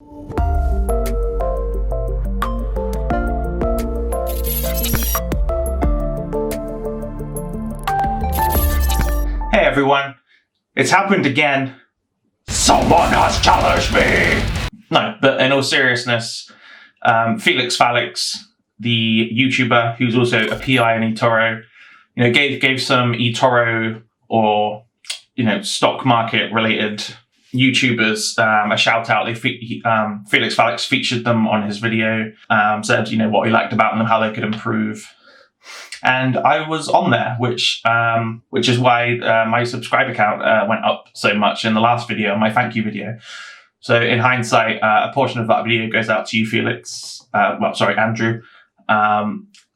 Hey everyone, it's happened again. Someone has challenged me! No, but in all seriousness, Felix Falix, the YouTuber who's also a PI in eToro, gave some eToro or, stock market related YouTubers a shout out. Felix Falix featured them on his video, said, what he liked about them, how they could improve. And I was on there, which is why my subscriber count went up so much in the last video, my thank you video. So in hindsight, a portion of that video goes out to you, Felix. Andrew.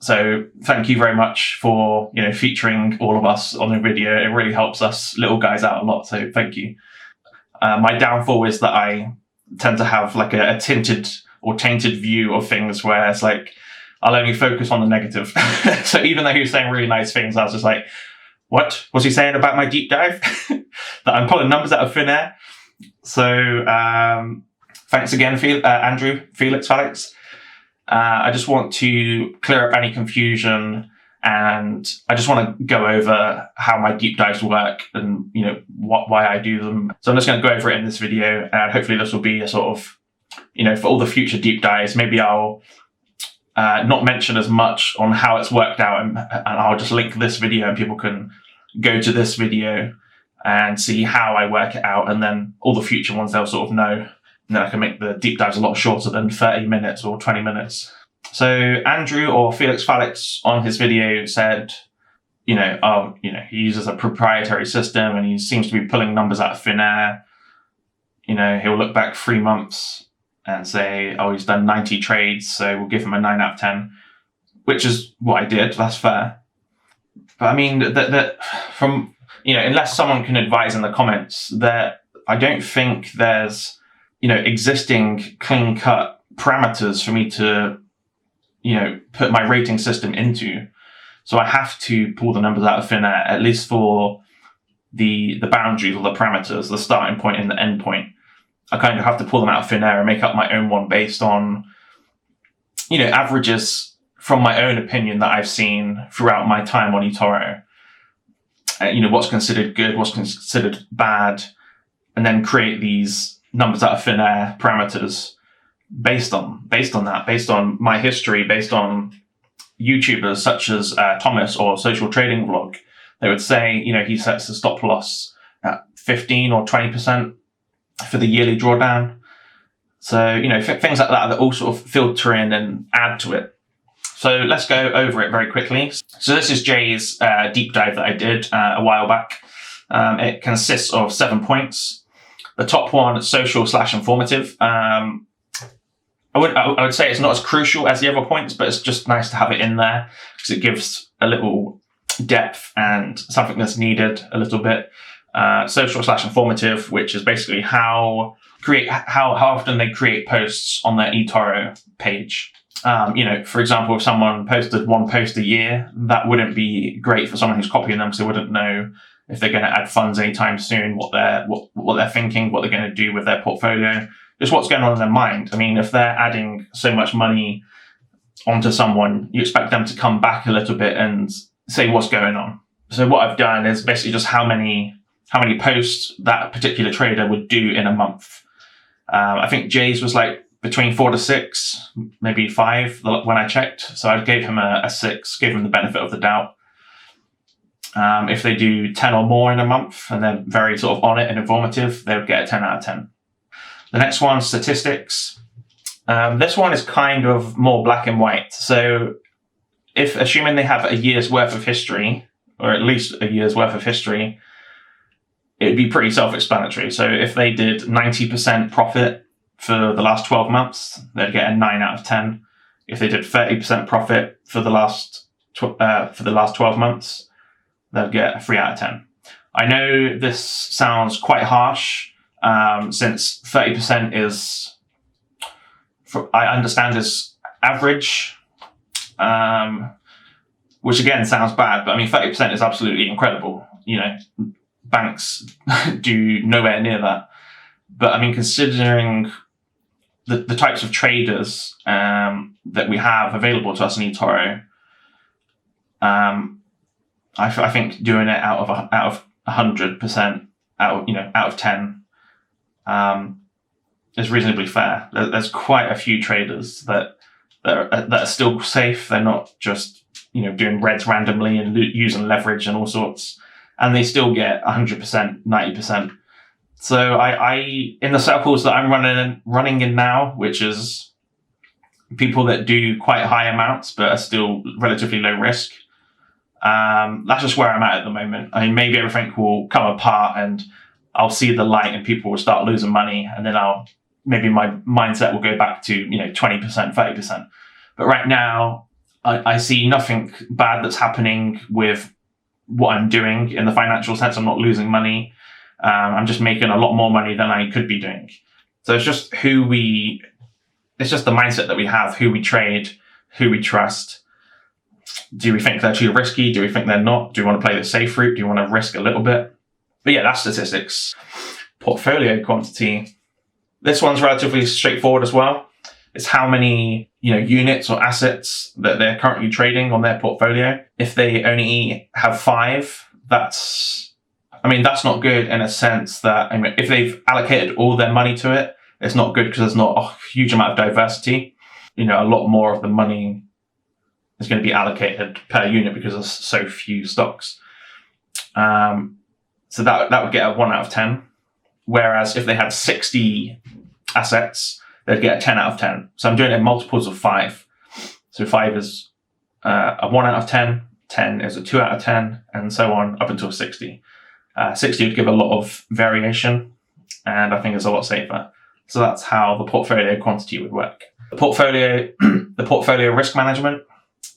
So thank you very much for featuring all of us on the video. It really helps us little guys out a lot. So thank you. My downfall is that I tend to have like a tinted or tainted view of things, where it's like I'll only focus on the negative. So even though he was saying really nice things, I was just like, what was he saying about my deep dive? That I'm pulling numbers out of thin air. So thanks again, Andrew, Felix Falix. I just want to clear up any confusion, and I just want to go over how my deep dives work and why I do them. So I'm just going to go over it in this video, and hopefully this will be a sort of, for all the future deep dives, maybe I'll not mention as much on how it's worked out, and I'll just link this video and people can go to this video and see how I work it out, and then all the future ones they'll sort of know. And then I can make the deep dives a lot shorter than 30 minutes or 20 minutes. So Andrew, or Felix Falix, on his video said, he uses a proprietary system and he seems to be pulling numbers out of thin air. He'll look back 3 months and say, oh, he's done 90 trades, so we'll give him a 9 out of 10, which is what I did. That's fair. But I mean, from, unless someone can advise in the comments, that I don't think there's, existing clean-cut parameters for me to, put my rating system into. So I have to pull the numbers out of thin air, at least for the boundaries or the parameters, the starting point and the end point. I kind of have to pull them out of thin air and make up my own one based on, averages from my own opinion that I've seen throughout my time on eToro. What's considered good, what's considered bad, and then create these numbers out of thin air parameters based on that, based on my history, based on YouTubers such as Thomas or Social Trading Vlog. They would say, he sets the stop loss at 15 or 20% for the yearly drawdown. So, things like that all sort of filter in and add to it. So let's go over it very quickly. So this is Jay's deep dive that I did a while back. It consists of 7 points. The top one, social/informative. I would say it's not as crucial as the other points, but it's just nice to have it in there because it gives a little depth and something that's needed a little bit. Social/informative, which is basically how often they create posts on their eToro page. For example, if someone posted 1 post a year, that wouldn't be great for someone who's copying them, because they wouldn't know if they're going to add funds anytime soon, what they're thinking, what they're going to do with their portfolio, just what's going on in their mind. I mean, if they're adding so much money onto someone, you expect them to come back a little bit and say what's going on. So what I've done is basically just how many posts that particular trader would do in a month. I think Jay's was like between 4 to 6, maybe 5 when I checked. So I gave him a 6, gave him the benefit of the doubt. If they do 10 or more in a month and they're very sort of on it and informative, they would get a 10 out of 10. The next one, statistics. This one is kind of more black and white. So assuming they have a year's worth of history, or at least a year's worth of history, it'd be pretty self-explanatory. So if they did 90% profit for the last 12 months, they'd get a 9 out of 10. If they did 30% profit for the last 12 months, they'll get a 3 out of 10. I know this sounds quite harsh, since 30% is, I understand, is average, which again sounds bad, but I mean 30% is absolutely incredible. Banks do nowhere near that. But I mean, considering the types of traders that we have available to us in eToro, I think doing it out of 100%, out of 10, is reasonably fair. There's quite a few traders that are still safe. They're not just doing reds randomly and using leverage and all sorts, and they still get 100%, 90%. So I in the circles that I'm running in now, which is people that do quite high amounts but are still relatively low risk, that's just where I'm at the moment. I mean, maybe everything will come apart and I'll see the light and people will start losing money, and then maybe my mindset will go back to 20%, 30%. But right now, I see nothing bad that's happening with what I'm doing in the financial sense. I'm not losing money. I'm just making a lot more money than I could be doing. So it's just it's just the mindset that we have, who we trade, who we trust. Do we think they're too risky? Do we think they're not? Do we want to play the safe route? Do you want to risk a little bit? But yeah, that's statistics. Portfolio quantity. This one's relatively straightforward as well. It's how many units or assets that they're currently trading on their portfolio. If they only have 5, that's not good in a sense that, if they've allocated all their money to it, it's not good because there's not a huge amount of diversity. A lot more of the money is going to be allocated per unit because there's so few stocks. So that would get a 1 out of 10. Whereas if they had 60 assets, they'd get a 10 out of 10. So I'm doing it in multiples of 5. So 5 is a 1 out of 10, 10 is a 2 out of 10, and so on up until 60. 60 would give a lot of variation, and I think it's a lot safer. So that's how the portfolio quantity would work. The portfolio risk management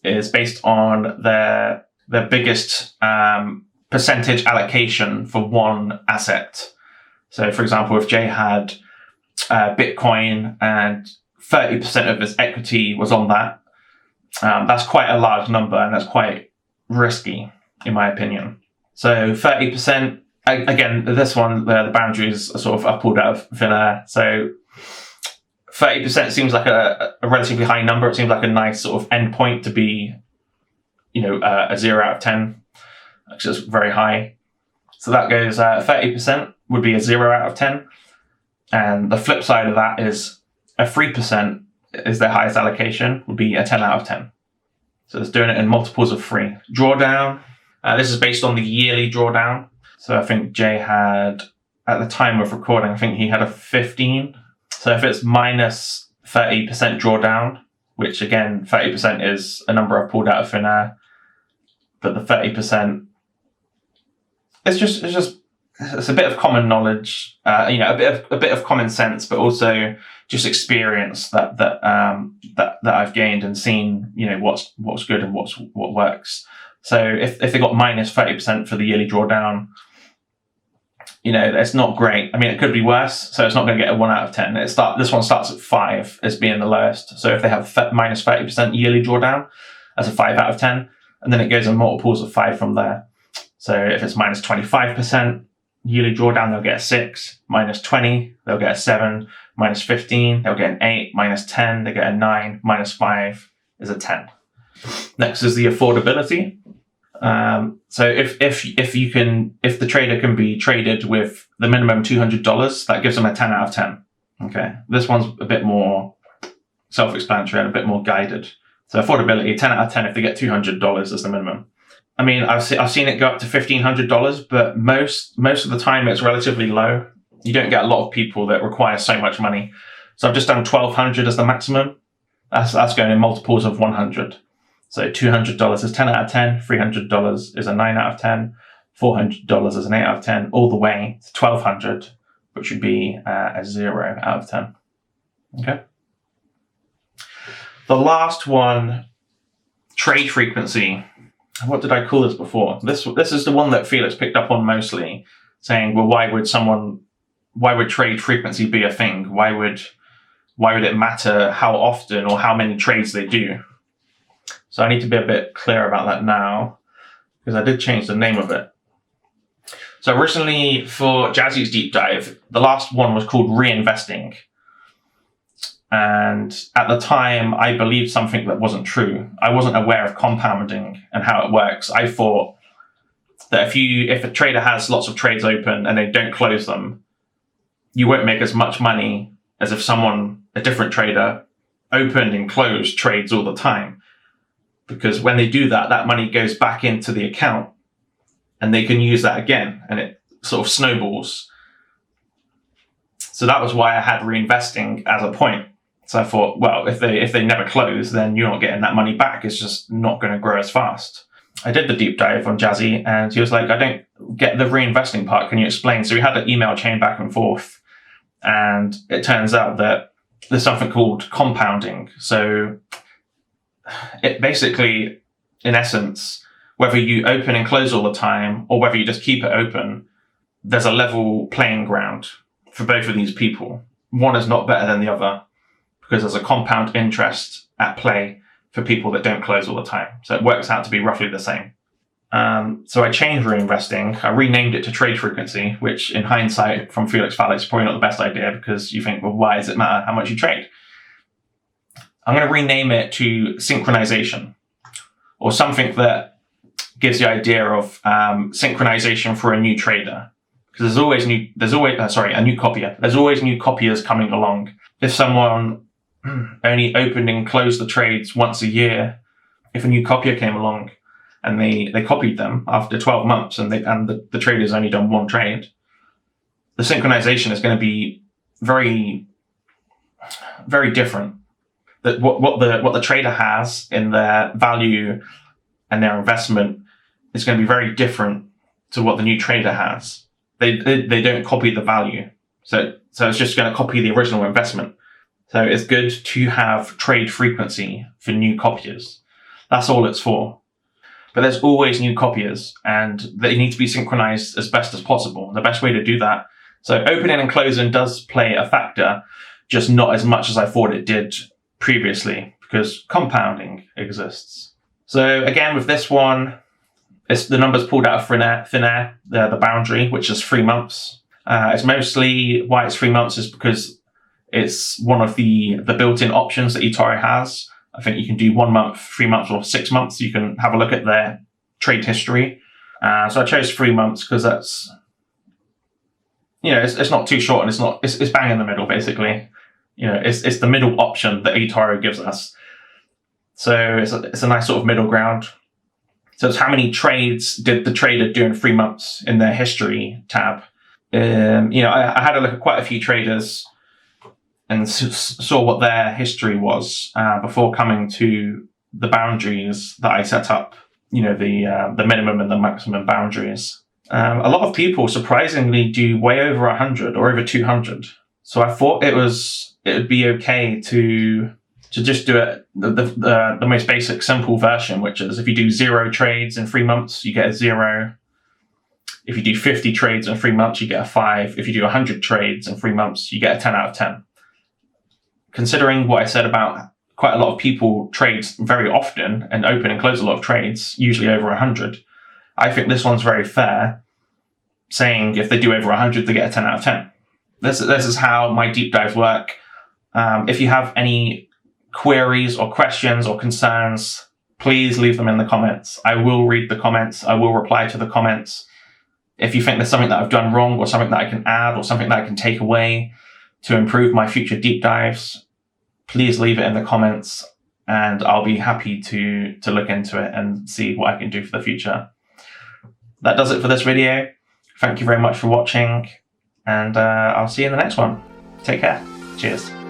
is based on their biggest percentage allocation for one asset. So, for example, if Jay had Bitcoin and 30% of his equity was on that, that's quite a large number, and that's quite risky, in my opinion. So 30%, again, this one, the boundaries are sort of pulled out of thin air. So 30% seems like a relatively high number. It seems like a nice sort of endpoint to be, a 0 out of 10, which is very high. So that goes 30% would be a 0 out of 10. And the flip side of that is a 3% is their highest allocation, would be a 10 out of 10. So it's doing it in multiples of 3. Drawdown. This is based on the yearly drawdown. So I think Jay had, at the time of recording, I think he had a 15. So if it's minus 30% drawdown, which again, 30% is a number I've pulled out of thin air, but the 30%, it's a bit of common knowledge, a bit of common sense, but also just experience that I've gained and seen, what's good and what works. So if they got minus 30% for the yearly drawdown, it's not great. It could be worse. So it's not going to get a 1 out of 10. This one starts at 5 as being the lowest. So if they have minus 30% yearly drawdown, that's a 5 out of 10. And then it goes in multiples of 5 from there. So if it's minus 25% yearly drawdown, they'll get a 6. Minus 20, they'll get a 7. Minus 15, they'll get an 8. Minus 10, they get a 9. Minus 5 is a 10. Next is the affordability. So if the trader can be traded with the minimum $200, that gives them a 10 out of 10. Okay, this one's a bit more self-explanatory and a bit more guided. So affordability, 10 out of 10 if they get $200 as the minimum. I've seen it go up to $1,500, but most of the time it's relatively low. You don't get a lot of people that require so much money. So I've just done $1,200 as the maximum. That's going in multiples of 100. So $200 is 10 out of 10, $300 is a 9 out of 10, $400 is an 8 out of 10, all the way to $1,200, which would be a 0 out of 10. Okay. The last one, trade frequency. What did I call this before? This is the one that Felix picked up on mostly, saying, well, why would trade frequency be a thing? Why would it matter how often or how many trades they do? So I need to be a bit clear about that now, because I did change the name of it. So originally for Jazzy's deep dive, the last one was called reinvesting. And at the time, I believed something that wasn't true. I wasn't aware of compounding and how it works. I thought that if a trader has lots of trades open and they don't close them, you won't make as much money as if a different trader, opened and closed trades all the time. Because when they do that, that money goes back into the account and they can use that again, and it sort of snowballs. So that was why I had reinvesting as a point. So I thought, well, if they never close, then you're not getting that money back. It's just not going to grow as fast. I did the deep dive on Jazzy, and he was like, I don't get the reinvesting part. Can you explain? So we had an email chain back and forth, and it turns out that there's something called compounding. So it basically, in essence, whether you open and close all the time or whether you just keep it open, there's a level playing ground for both of these people. One is not better than the other because there's a compound interest at play for people that don't close all the time. So it works out to be roughly the same. So I changed reinvesting. I renamed it to trade frequency, which in hindsight from Felix Falix is probably not the best idea because you think, well, why does it matter how much you trade? I'm going to rename it to synchronization, or something that gives the idea of synchronization for a new trader. Because there's always a new copier. There's always new copiers coming along. If someone only opened and closed the trades once a year, if a new copier came along and they copied them after 12 months and the trader's only done one trade, the synchronization is going to be very, very different. That what the trader has in their value and their investment is going to be very different to what the new trader has. They don't copy the value. So it's just going to copy the original investment. So it's good to have trade frequency for new copiers. That's all it's for. But there's always new copiers and they need to be synchronized as best as possible. The best way to do that. So opening and closing does play a factor, just not as much as I thought it did previously because compounding exists. So again, with this one, it's the numbers pulled out of thin air, the boundary, which is 3 months. It's mostly why it's 3 months is because it's one of the built-in options that eToro has. I think you can do 1 month, 3 months, or 6 months. You can have a look at their trade history. So I chose 3 months because that's, it's not too short and it's bang in the middle, basically. It's the middle option that eToro gives us. So it's a nice sort of middle ground. So it's how many trades did the trader do in 3 months in their history tab. I had a look at quite a few traders and saw what their history was before coming to the boundaries that I set up, the minimum and the maximum boundaries. A lot of people surprisingly do way over 100 or over 200. So I thought it would be okay to just do it the most basic, simple version, which is if you do 0 trades in 3 months, you get a 0. If you do 50 trades in 3 months, you get a 5. If you do 100 trades in 3 months, you get a 10 out of 10. Considering what I said about quite a lot of people trade very often and open and close a lot of trades, usually over 100, I think this one's very fair, saying if they do over 100, they get a 10 out of 10. This is how my deep dives work. If you have any queries or questions or concerns, please leave them in the comments. I will read the comments. I will reply to the comments. If you think there's something that I've done wrong or something that I can add or something that I can take away to improve my future deep dives, please leave it in the comments and I'll be happy to look into it and see what I can do for the future. That does it for this video. Thank you very much for watching and I'll see you in the next one. Take care. Cheers.